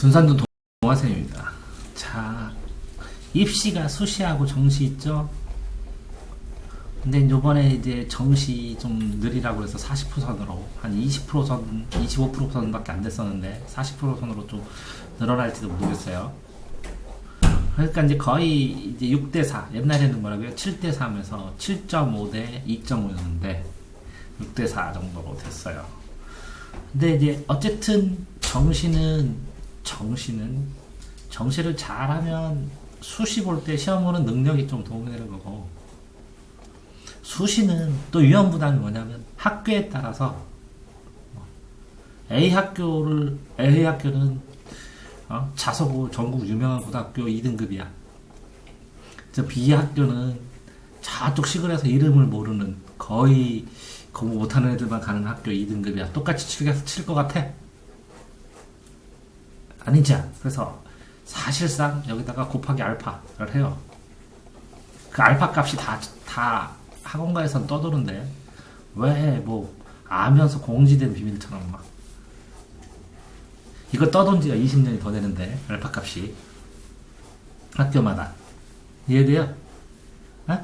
군산도 동화쌤입니다. 자, 입시가 수시하고 정시 있죠? 근데 요번에 이제 정시 좀 느리라고 해서 40%선으로 한 20%선, 25%선밖에 안 됐었는데 40%선으로 좀 늘어날지도 모르겠어요. 그러니까 이제 거의 이제 6대4, 옛날에는 뭐라고요? 7대4 하면서 7.5대 2.5였는데 6대4 정도로 됐어요. 근데 이제 어쨌든 정시를 잘하면 수시 볼 때 시험 보는 능력이 좀 도움이 되는 거고, 수시는 또 위험부담이 뭐냐면 학교에 따라서 A학교는 자서고 전국 유명한 고등학교 2등급이야. 저 B학교는 저쪽 시골에서 이름을 모르는 거의 공부 못하는 애들만 가는 학교 2등급이야. 똑같이 칠 것 같아? 아니지. 그래서 사실상 여기다가 곱하기 알파를 해요. 그 알파 값이 다 학원가에선 떠도는데 왜 뭐 알면서 공지된 비밀처럼 막 이거 떠돈 지가 20년이 더 되는데 알파 값이 학교마다 이해돼요? 에?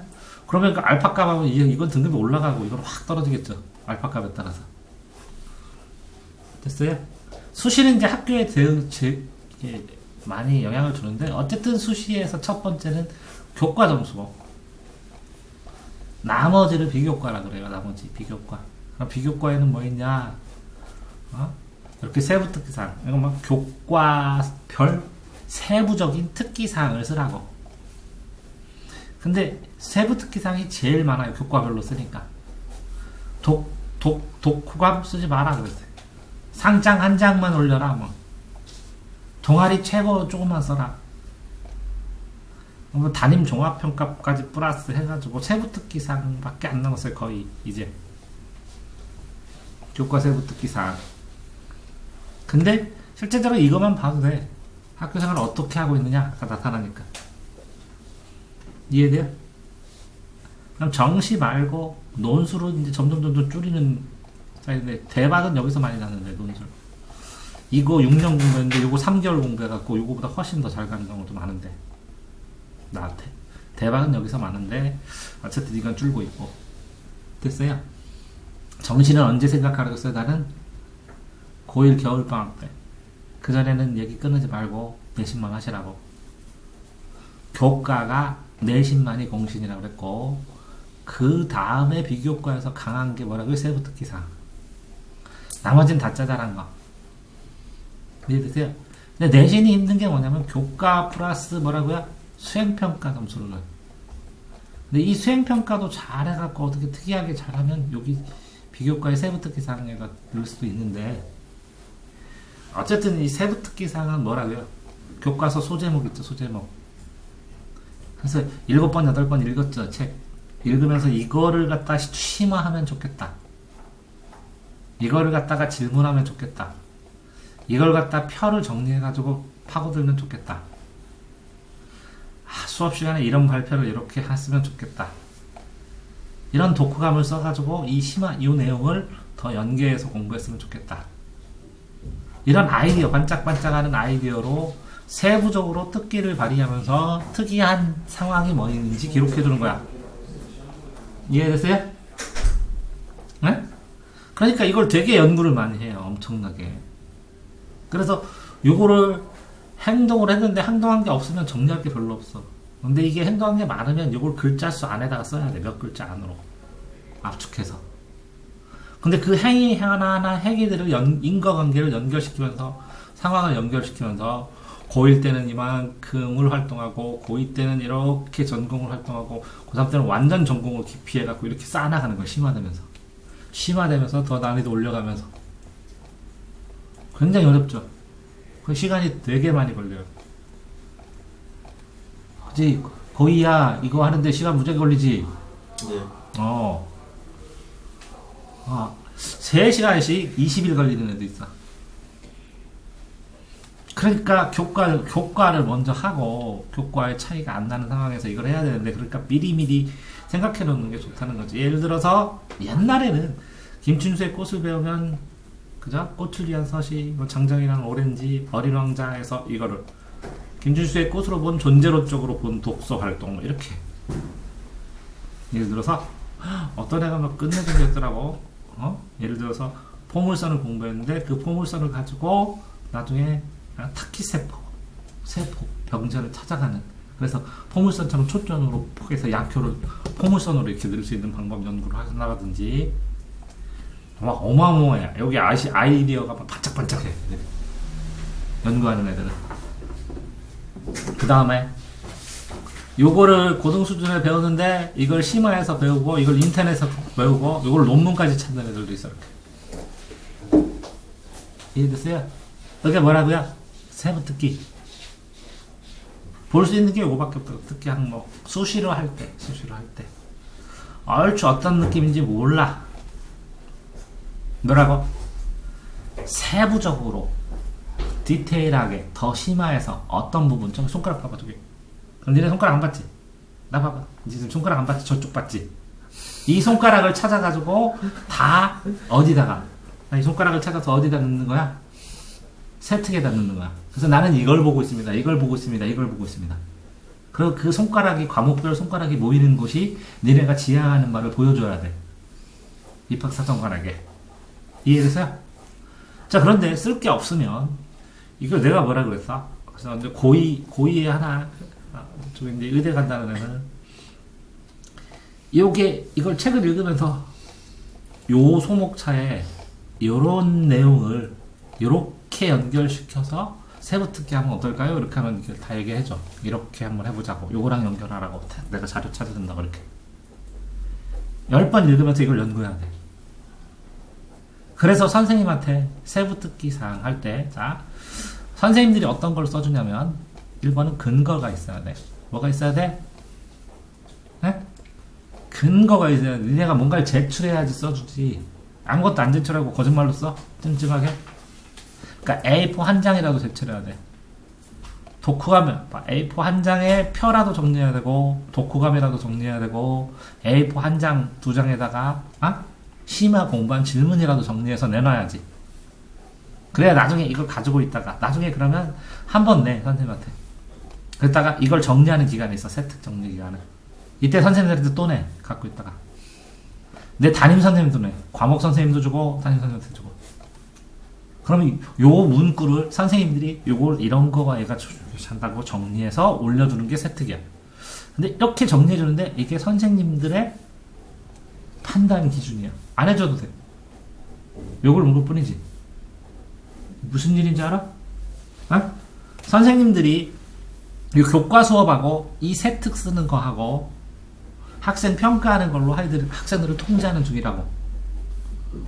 그러면 그 알파 값하고 이건 등급이 올라가고 이건 확 떨어지겠죠. 알파 값에 따라서. 됐어요? 수시는 이제 학교에 많이 영향을 주는데, 어쨌든 수시에서 첫 번째는 교과 점수고, 나머지를 비교과라 그래요. 나머지 비교과. 그럼 비교과에는 뭐 있냐? 이렇게 세부 특기사항. 이거 막 교과별 세부적인 특기사항을 쓰라고. 근데 세부 특기사항이 제일 많아요. 교과별로 쓰니까. 독후감 쓰지 마라 그랬어요. 상장 한 장만 올려라. 뭐. 동아리 최고 조금만 써라. 뭐 담임 종합평가까지 플러스 해가지고 세부 특기사항밖에 안 남았어요. 거의 이제 교과 세부 특기사항. 근데 실제적으로 이것만 봐도 돼. 학교 생활을 어떻게 하고 있느냐가 나타나니까. 이해돼요? 그럼 정시 말고 논술은 이제 점점 줄이는 스타일인데, 대박은 여기서 많이 나는데, 논술. 이거 6년 공부했는데 이거 3개월 공부해갖고 이거보다 훨씬 더 잘 가는 경우도 많은데, 나한테 대박은 여기서 많은데 어쨌든 이건 줄고 있고. 됐어요? 정시는 언제 생각하라고했어요? 나는 고1 겨울방학 때. 그전에는 얘기 끊지 말고 내신만 하시라고. 교과가 내신만이 공신이라고 그랬고, 그 다음에 비교과에서 강한 게 뭐라고요? 세부 특기사항. 나머지는 다 짜잘한 거. 이해되세요? 근데 내신이 힘든 게 뭐냐면 교과 플러스 뭐라고요? 수행평가 점수를 넣어요. 근데 이 수행평가도 잘해갖고 어떻게 특이하게 잘하면 여기 비교과의 세부특기사항에 넣을 수도 있는데, 어쨌든 이 세부특기사항은 뭐라고요? 교과서 소제목 있죠, 소제목. 그래서 7번, 8번 읽었죠, 책. 읽으면서 이거를 갖다 심화하면 좋겠다. 이거를 갖다가 질문하면 좋겠다. 이걸 갖다 표를 정리해가지고 파고들면 좋겠다. 수업 시간에 이런 발표를 이렇게 했으면 좋겠다. 이런 독후감을 써가지고 이 내용을 더 연계해서 공부했으면 좋겠다. 이런 아이디어, 반짝반짝하는 아이디어로 세부적으로 특기를 발휘하면서 특이한 상황이 뭐 있는지 기록해주는 거야. 이해되세요? 네? 그러니까 이걸 되게 연구를 많이 해요. 엄청나게. 그래서 요거를 행동을 했는데 행동한 게 없으면 정리할 게 별로 없어. 근데 이게 행동한 게 많으면 이걸 글자 수 안에다가 써야 돼. 몇 글자 안으로 압축해서. 근데 그 행위 하나하나 행위들을 인과관계를 연결시키면서, 상황을 연결시키면서, 고1 때는 이만큼을 활동하고, 고2 때는 이렇게 전공을 활동하고, 고3 때는 완전 전공을 기피해갖고 이렇게 쌓아나가는 거야. 심화되면서 더 난이도 올려가면서. 굉장히 어렵죠. 그 시간이 되게 많이 걸려요. 그치? 고2야 이거 하는데 시간 무지하게 걸리지? 네. 3시간씩 20일 걸리는 애도 있어. 그러니까 교과를 먼저 하고, 교과의 차이가 안 나는 상황에서 이걸 해야 되는데, 그러니까 미리미리 생각해 놓는 게 좋다는 거지. 예를 들어서 옛날에는 김춘수의 꽃을 배우면 그죠? 꽃을 위한 서시, 뭐 장정이랑 오렌지, 어린 왕자에서 이거를 김준수의 꽃으로 본 존재로 쪽으로 본 독서 활동 이렇게. 예를 들어서 어떤 애가 막 끝내준 게 있더라고. 예를 들어서 포물선을 공부했는데 그 포물선을 가지고 나중에 타키세포, 세포, 병자를 찾아가는. 그래서 포물선처럼 초점으로 포개서 약효를 포물선으로 이렇게 넣을 수 있는 방법 연구를 하나라든지. 막 어마어마해. 여기 아이디어가 막 반짝반짝해. 연구하는 애들은. 그 다음에 요거를 고등 수준에 배우는데 이걸 심화해서 배우고 이걸 인터넷에서 배우고 이걸 논문까지 찾는 애들도 있어. 이렇게. 이해됐어요? 그게 뭐라고요? 세부특기. 볼 수 있는 게 요거밖에 없다고. 특기 항목. 수시로 할 때. 얼추 어떤 느낌인지 몰라. 뭐라고? 세부적으로 디테일하게 더 심화해서 어떤 부분 좀 손가락 봐봐 저기. 그럼 니네 손가락 안 봤지? 나 봐봐. 니 지금 손가락 안 봤지? 저쪽 봤지? 이 손가락을 찾아가지고 다 어디다가 이 손가락을 찾아서 어디다 넣는 거야? 세특에다 넣는 거야. 그래서 나는 이걸 보고 있습니다. 이걸 보고 있습니다. 이걸 보고 있습니다. 그리고 그 손가락이 과목별 손가락이 모이는 곳이 니네가 지향하는 바를 보여줘야 돼. 입학사정관에게. 이해됐어요? 자, 그런데 쓸 게 없으면 이걸 내가 뭐라 그랬어? 그래서 이제 고2에 하나 저 이제 의대 간다는 애는 이걸 책을 읽으면서 요 소목차에 요런 내용을 요렇게 연결시켜서 세부특기 하면 어떨까요? 이렇게 하면 이렇게 다 얘기해줘. 이렇게 한번 해보자고. 요거랑 연결하라고. 내가 자료 찾아준다고 이렇게. 10번 읽으면서 이걸 연구해야 돼. 그래서 선생님한테 세부특기 사항 할 때, 자, 선생님들이 어떤 걸 써주냐면, 1번은 근거가 있어야 돼. 뭐가 있어야 돼? 네? 근거가 있어야 돼. 니네가 뭔가를 제출해야지 써주지. 아무것도 안 제출하고 거짓말로 써? 찜찜하게? 그러니까 A4 한 장이라도 제출해야 돼. 독후감, A4 한 장에 표라도 정리해야 되고, 독후감이라도 정리해야 되고, A4 한 장, 두 장에다가, 심화 공부한 질문이라도 정리해서 내놔야지. 그래야 나중에 이걸 가지고 있다가, 나중에 그러면 한 번 내, 선생님한테. 그랬다가 이걸 정리하는 기간이 있어, 세특 정리 기간은. 이때 선생님들한테 또 내, 갖고 있다가. 내 담임 선생님도 내. 과목 선생님도 주고, 담임 선생님한테 주고. 그러면 요 문구를 선생님들이 요걸 이런 거가 얘가 한다고 정리해서 올려주는 게 세특이야. 근데 이렇게 정리해주는데 이게 선생님들의 판단 기준이야. 안 해줘도 돼. 요걸 물을 뿐이지. 무슨 일인지 알아? 선생님들이 이 교과 수업하고 이 세특 쓰는 거하고 학생 평가하는 걸로 학생들을 통제하는 중이라고.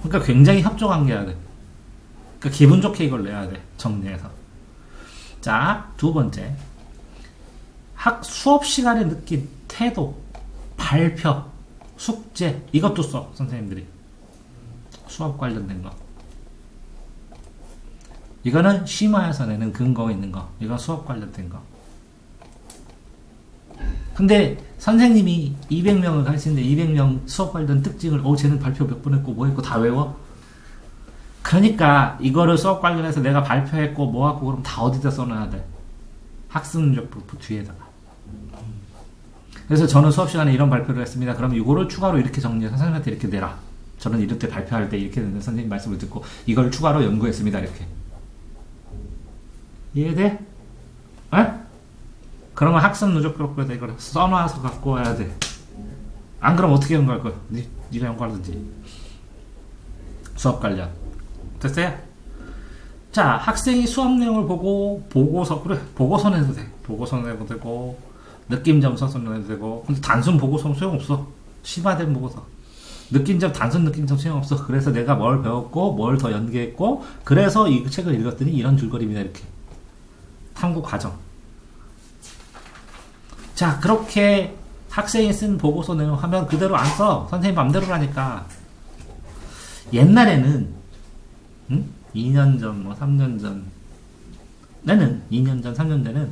그러니까 굉장히 협조관계해야 돼. 그러니까 기분 좋게 이걸 내야 돼. 정리해서. 자, 두 번째. 수업 시간에 느낀 태도, 발표, 숙제 이것도 써. 선생님들이. 수업 관련된 거. 이거는 심화해서 내는 근거가 있는 거. 이건 수업 관련된 거. 근데 선생님이 200명을 가르치는데 200명 수업 관련 특징을 쟤는 발표 몇 번 했고 뭐 했고 다 외워? 그러니까 이거를 수업 관련해서 내가 발표했고 뭐 하고 그럼 다 어디다 써놔야 돼? 학습능력부 뒤에다가. 그래서 저는 수업 시간에 이런 발표를 했습니다. 그럼 이거를 추가로 이렇게 정리해서 선생님한테 이렇게 내라. 저는 이럴 때 발표할 때 이렇게 되는 선생님 말씀을 듣고 이걸 추가로 연구했습니다. 이렇게. 이해돼? 에? 그러면 학습 누적기록부에다 이걸 써놔서 갖고 와야 돼. 안 그러면 어떻게 연구할 거야? 네가 연구하든지. 수업 관련. 됐어요? 자, 학생이 수업 내용을 보고 보고서, 그래, 보고서 내도 돼. 보고서 내도 되고, 느낌점 써서 내도 되고. 근데 단순 보고서는 소용없어. 심화된 보고서. 느낌점, 단순 느낌점 소용없어. 그래서 내가 뭘 배웠고, 뭘 더 연계했고, 그래서 이 책을 읽었더니 이런 줄거리입니다. 이렇게. 탐구 과정. 자, 그렇게 학생이 쓴 보고서 내용 하면 그대로 안 써. 선생님 맘대로라니까. 옛날에는 2년 전, 3년 전, 2년 전, 3년 전에는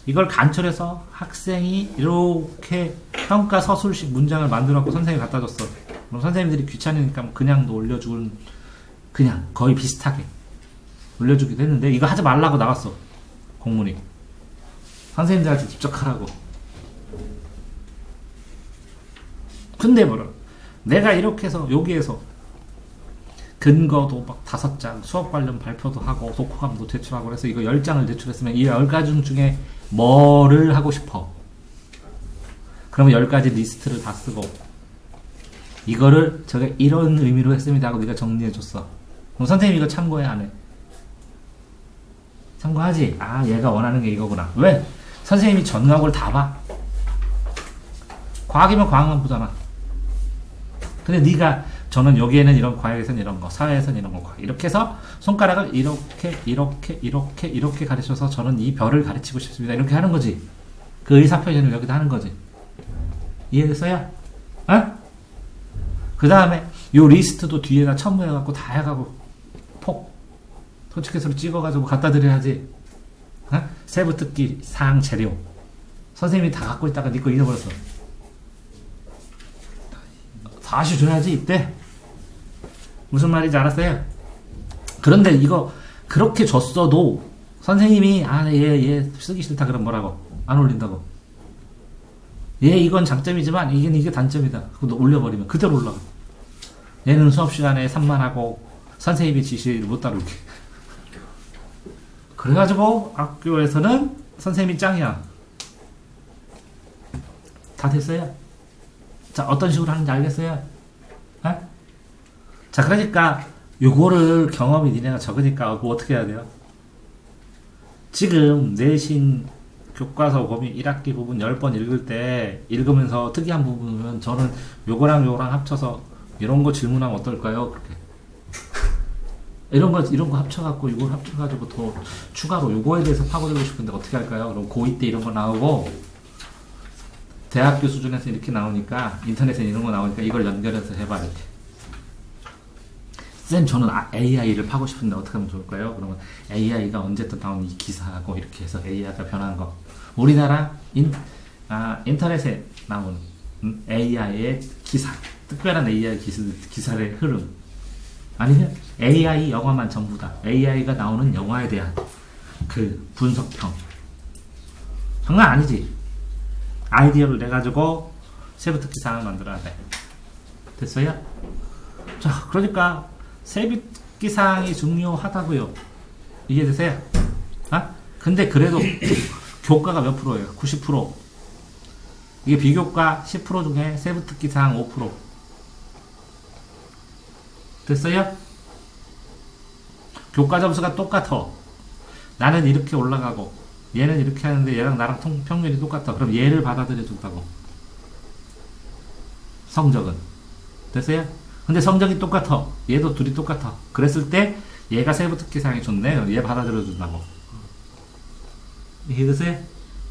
이걸 간철해서 학생이 이렇게 평가 서술식 문장을 만들어갖고 선생님이 갖다 줬어. 그럼 선생님들이 귀찮으니까 그냥도 올려준 그냥 거의 비슷하게 올려주기도 했는데 이거 하지 말라고 나왔어. 공문이. 선생님들한테 직접 하라고. 근데 뭐라 내가 이렇게 해서 여기에서 근거도 막 5장 수업 관련 발표도 하고 독후감도 제출하고 그래서 이거 10장을 제출했으면 이 10가지 중에 뭐를 하고 싶어? 그러면 10가지 리스트를 다 쓰고 이거를 제가 이런 의미로 했습니다 하고 네가 정리해줬어. 그럼 선생님 이거 참고해 안 해? 참고하지? 아 얘가 원하는 게 이거구나. 왜? 선생님이 전과목을 다 봐. 과학이면 과학만 보잖아. 근데 네가 저는 여기에는 이런 과학에서는 이런 거 사회에서는 이런 거 이렇게 해서 손가락을 이렇게 가르쳐서 저는 이 별을 가르치고 싶습니다 이렇게 하는 거지. 그 의사표현을 여기다 하는 거지. 이해됐어요? 어? 그 다음에 요 리스트도 뒤에다 첨부해갖고 다 해가고 폭 터치해서 찍어가지고 갖다 드려야지. 어? 세부특기 사항 재료 선생님이 다 갖고 있다가 네 거 잊어버렸어. 다시 줘야지 이때. 무슨 말인지 알았어요? 그런데 이거 그렇게 줬어도 선생님이 얘 쓰기 싫다 그럼 뭐라고? 안 올린다고. 얘 이건 장점이지만 이게 단점이다. 그거 올려버리면 그대로 올라가. 얘는 수업 시간에 산만하고 선생님이 지시를 못 따르게. 그래가지고 학교에서는 선생님이 짱이야. 다 됐어요? 자, 어떤 식으로 하는지 알겠어요? 어? 자, 그러니까 요거를 경험이 니네가 적으니까 뭐 어떻게 해야 돼요? 지금 내신 교과서 범위 1학기 부분 10번 읽을 때 읽으면서 특이한 부분은 저는 요거랑 요거랑 합쳐서 이런 거 질문하면 어떨까요? 그렇게 이런 거 합쳐갖고 이걸 합쳐가지고 더 추가로 요거에 대해서 파고들고 싶은데 어떻게 할까요? 그럼 고2 때 이런 거 나오고 대학교 수준에서 이렇게 나오니까 인터넷에 이런 거 나오니까 이걸 연결해서 해봐 이렇게. 쌤 저는 AI를 파고 싶은데 어떻게 하면 좋을까요? 그러면 AI가 언제 또 나온 이 기사하고 이렇게 해서 AI가 변한 거 우리나라 인터넷에 나온 AI의 기사 특별한 AI 기사의 흐름 아니면 AI 영화만 전부다. AI가 나오는 영화에 대한 그 분석평 장난 아니지. 아이디어를 내가지고 세부특기 사항을 만들어야 돼. 됐어요? 자, 그러니까 세부특기 사항이 중요하다고요. 이해되세요? 아? 근데 그래도 교과가 몇 프로예요? 90%. 이게 비교과 10% 중에 세부특기 사항 5%. 됐어요? 교과 점수가 똑같아. 나는 이렇게 올라가고 얘는 이렇게 하는데 얘랑 나랑 평균이 똑같아. 그럼 얘를 받아들여 준다고. 성적은. 됐어요? 근데 성적이 똑같아. 얘도 둘이 똑같아. 그랬을 때 얘가 세부특기 사항이 좋네. 얘 받아들여 준다고. 이해되세요?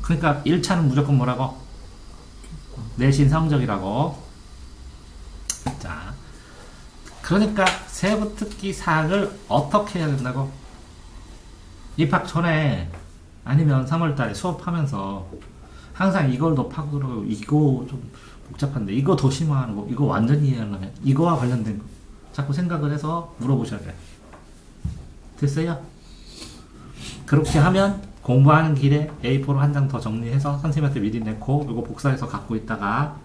그러니까 1차는 무조건 뭐라고? 내신 성적이라고. 자, 그러니까 세부특기 사항을 어떻게 해야 된다고? 입학 전에 아니면 3월달에 수업하면서 항상 이걸 더 파고들고 이거 좀 복잡한데 이거 더 심화하는 거 이거 완전히 이해하려면 이거와 관련된 거 자꾸 생각을 해서 물어보셔야 돼요. 됐어요? 그렇게 하면 공부하는 길에 A4로 한 장 더 정리해서 선생님한테 미리 내고 이거 복사해서 갖고 있다가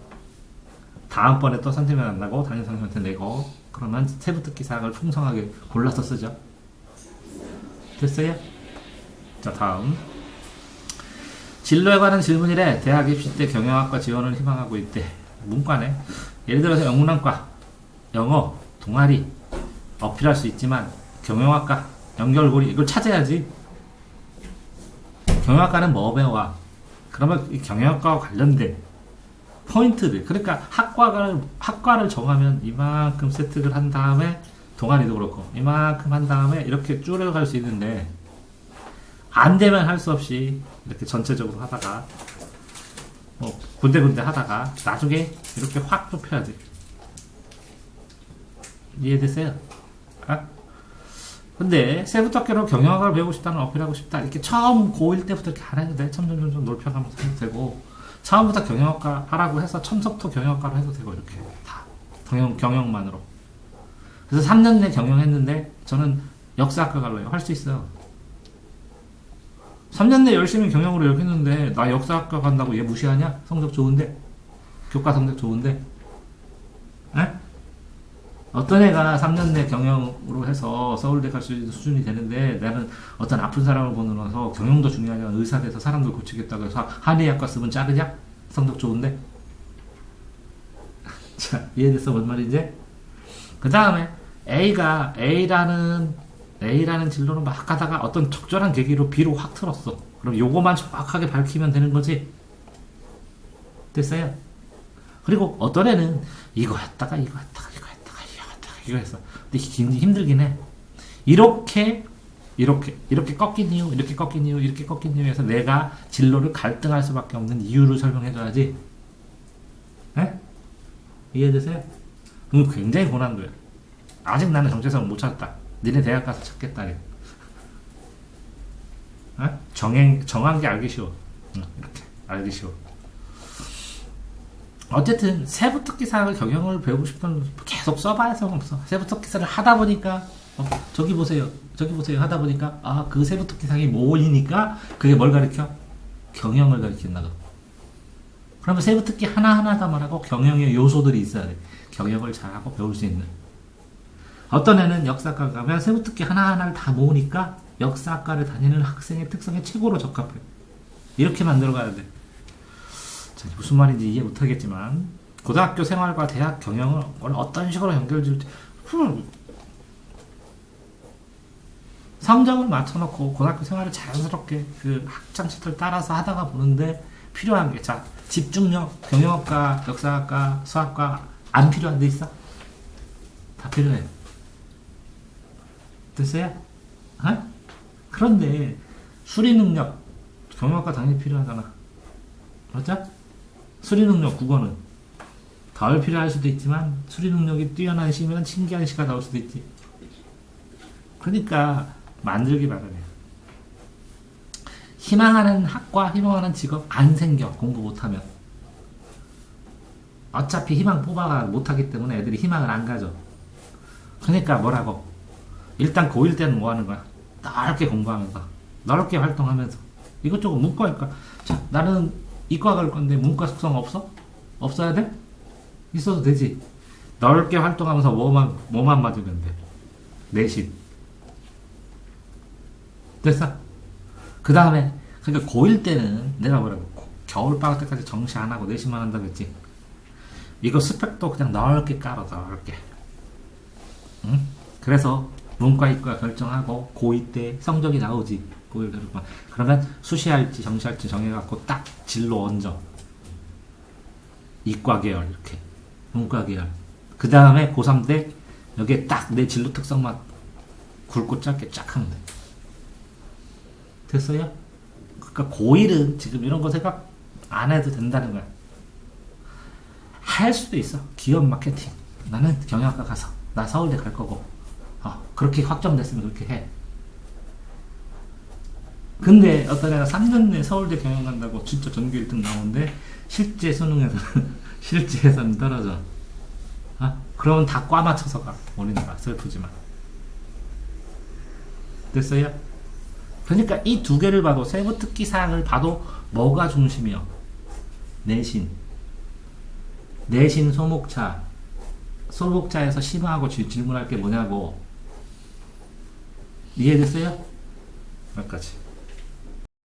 다음번에 또 선생님이 만나고 담임 선생님한테 내고 그러면 세부특기 사항을 풍성하게 골라서 쓰죠. 됐어요? 자, 다음 진로에 관한 질문이래. 대학 입시 때 경영학과 지원을 희망하고 있대. 문과네. 예를 들어서 영문학과 영어 동아리 어필할 수 있지만 경영학과 연결고리 이걸 찾아야지. 경영학과는 뭐 배워? 그러면 이 경영학과와 관련된 포인트들 그러니까 학과를 정하면 이만큼 세트를 한 다음에 동아리도 그렇고 이만큼 한 다음에 이렇게 줄여갈 수 있는데 안 되면 할 수 없이 이렇게 전체적으로 하다가 뭐 군데군데 하다가 나중에 이렇게 확 좁혀야지. 이해됐어요? 아? 근데 세부특기로 경영학을 배우고 싶다는 어필하고 싶다 이렇게 처음 고1 때부터 이렇게 안 해도 돼. 점점 넓혀가면서 해도 되고 처음부터 경영학과 하라고 해서 첨석토 경영학과로 해도 되고 이렇게 다 경영만으로. 그래서 3년 내 경영했는데 저는 역사학과 갈래요. 할 수 있어요. 3년 내 열심히 경영으로 이렇게 했는데 나 역사학과 간다고 얘 무시하냐? 성적 좋은데? 교과 성적 좋은데? 에? 어떤 애가 3년 내 경영으로 해서 서울대 갈 수 있는 수준이 되는데 나는 어떤 아픈 사람을 보느라서 경영도 중요하지만 의사 돼서 사람들 고치겠다고 해서 한의학과 쓰면 자르냐? 성적 좋은데? 자, 이해됐어? 뭔 말인지? 그 다음에 A라는 진로를 막 가다가 어떤 적절한 계기로 B로 확 틀었어. 그럼 요거만 정확하게 밝히면 되는 거지. 됐어요? 그리고 어떤 애는 이거 했다가 이거 했어. 근데 힘들긴 해. 이렇게 꺾인 이유 해서 내가 진로를 갈등할 수밖에 없는 이유를 설명해줘야지. 에? 이해되세요? 그럼 굉장히 고난도야. 아직 나는 정체성을 못 찾았다. 니네 대학 가서 찾겠다. 어? 정한 게 알기 쉬워. 이렇게 알기 쉬워. 어쨌든 세부특기사학을 경영을 배우고 싶으면 계속 써봐야 소용없어. 세부특기사를 하다 보니까 저기 보세요 하다 보니까 그 세부특기사학이 모이니까 그게 뭘 가르쳐? 경영을 가르친다고. 그러면 세부특기 하나하나가 말하고 경영의 요소들이 있어야 돼. 경영을 잘하고 배울 수 있는. 어떤 애는 역사학과 가면 세부특기 하나하나를 다 모으니까 역사학과를 다니는 학생의 특성에 최고로 적합해. 이렇게 만들어가야 돼. 자, 무슨 말인지 이해 못하겠지만 고등학교 생활과 대학 경영을 어떤 식으로 연결될지 성적을 맞춰놓고 고등학교 생활을 자연스럽게 그 학창시절 따라서 하다가 보는데 필요한 게, 자, 집중력, 경영학과, 역사학과, 수학과 안 필요한 데 있어? 다 필요해. 됐어요? 어? 그런데 수리 능력, 경영학과 당연히 필요하잖아. 맞죠? 수리 능력, 국어는 덜 필요할 수도 있지만 수리 능력이 뛰어난 시면 신기한 시가 나올 수도 있지. 그러니까 만들기 바라네. 희망하는 학과, 희망하는 직업 안 생겨. 공부 못하면. 어차피 희망 뽑아가 못하기 때문에 애들이 희망을 안 가져. 그러니까 뭐라고? 일단 고1 때는 뭐 하는 거야? 넓게 공부하면서, 넓게 활동하면서, 이것저것 문과니까. 자, 나는 이과 갈 건데 문과 속성 없어? 없어야 돼? 있어도 되지. 넓게 활동하면서 뭐만 맞으면 돼? 내신. 됐어? 그 다음에, 그러니까 고1 때는 내가 뭐라고, 겨울방학 때까지 정시 안 하고 내신만 한다고 했지. 이거 스펙도 그냥 넓게 깔아, 넓게. 응? 그래서 문과, 이과 결정하고 고2 때 성적이 나오지. 고1 결정. 그러면 수시할지 정시할지 정해갖고 딱 진로 얹어. 이과 계열, 이렇게. 문과 계열. 그 다음에 고3 때 여기에 딱 내 진로 특성만 굵고 짧게 쫙 하면 돼. 됐어요? 그러니까 고1은 지금 이런 거 생각 안 해도 된다는 거야. 할 수도 있어. 기업 마케팅. 나는 경영학과 가서 나 서울대 갈 거고 그렇게 확정됐으면 그렇게 해. 근데 어떤 애가 3년 내에 서울대 경영 간다고 진짜 전교 1등 나오는데 실제 실제에서는 떨어져. 그러면 다 과 맞춰서 가. 우리나라 슬프지만. 됐어요? 그러니까 이 두 개를 봐도, 세부특기 사항을 봐도 뭐가 중심이요? 내신 소목차. 소목차에서 심화하고 질문할 게 뭐냐고. 이해됐어요? 여기까지.